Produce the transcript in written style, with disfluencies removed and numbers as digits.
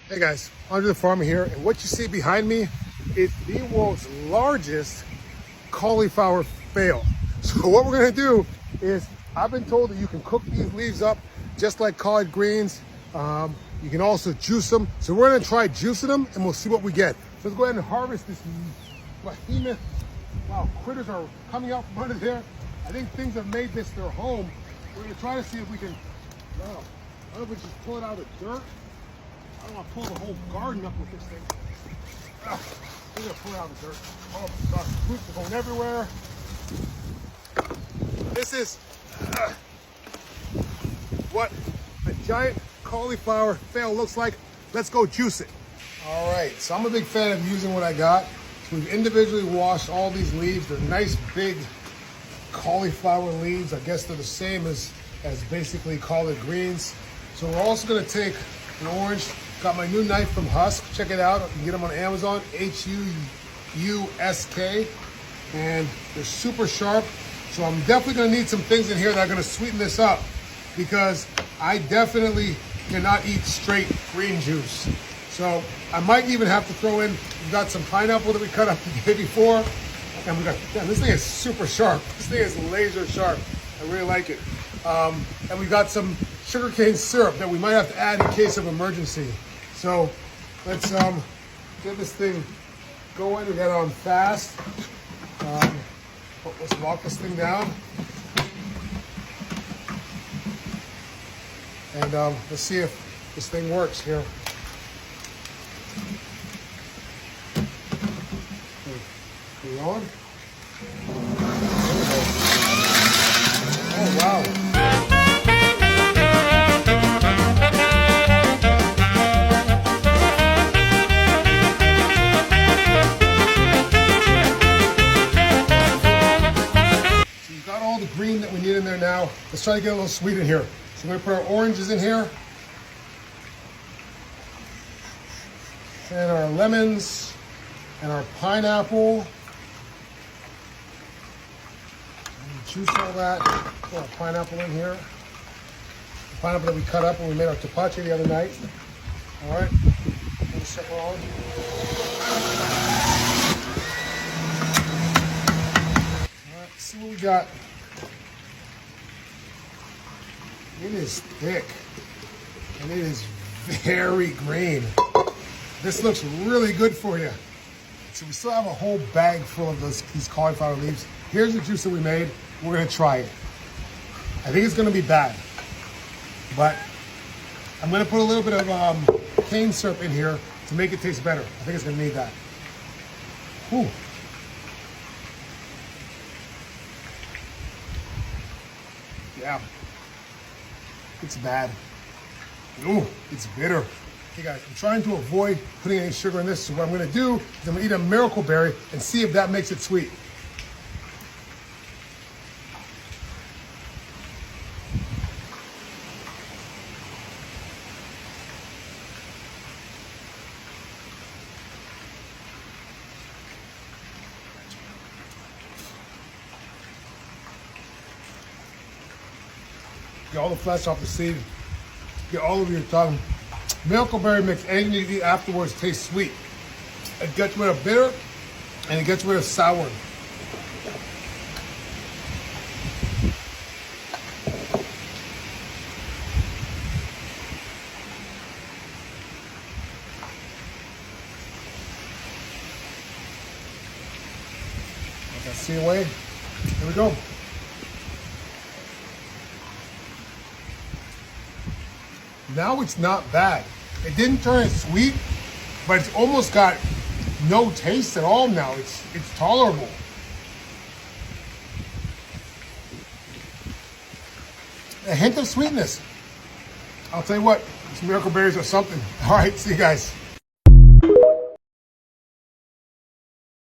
Hey guys, Andrethefarmer here, and what you see behind me is the world's largest cauliflower fail. So what we're gonna do is, I've been told that you can cook these leaves up just like collard greens. You can also juice them. So we're gonna try juicing them and we'll see what we get. So let's go ahead and harvest this behemoth. Wow, critters are coming out from under there. I think things have made this their home. We're gonna try to see if we can, I don't know if we just pull it out of the dirt. I don't want to pull the whole garden up with this thing. We're going to pull it out of the dirt. Oh my gosh, roots are going everywhere. This is what a giant cauliflower fail looks like. Let's go juice it. All right, so I'm a big fan of using what I got. So we've individually washed all these leaves. They're nice big cauliflower leaves. I guess they're the same as basically collard greens. So we're also going to take an orange. Got my new knife from Husk. Check it out. You can get them on Amazon. Husk. And they're super sharp. So I'm definitely going to need some things in here that are going to sweeten this up, because I definitely cannot eat straight green juice. So I might even have to throw in, we've got some pineapple that we cut up the day before. And we got, damn, this thing is super sharp. This thing is laser sharp. I really like it. And we got some sugarcane syrup that we might have to add in case of emergency. So let's get this thing going. We got it on fast. Let's lock this thing down. And let's see if this thing works here. We on? Oh wow. Green that we need in there now. Let's try to get a little sweet in here. So we're gonna put our oranges in here. And our lemons and our pineapple. And juice all that. Put our pineapple in here. The pineapple that we cut up when we made our tapache the other night. All right. Let's set on. All right, let's see what we got. It is thick, and it is very green. This looks really good for you. So we still have a whole bag full of these cauliflower leaves. Here's the juice that we made. We're gonna try it. I think it's gonna be bad, but I'm gonna put a little bit of cane syrup in here to make it taste better. I think it's gonna need that. Ooh. Yeah. It's bad. Ooh, it's bitter. Hey guys, I'm trying to avoid putting any sugar in this, so what I'm gonna do is I'm gonna eat a miracle berry and see if that makes it sweet. Get all the flesh off the seed. Get all over your tongue. Miracle berry makes anything you eat afterwards taste sweet. It gets rid of bitter and it gets rid of sour. Let that see away. Here we go. Now it's not bad. It didn't turn it sweet, but it's almost got no taste at all now. It's tolerable. A hint of sweetness. I'll tell you what, these miracle berries are something. All right, see you guys.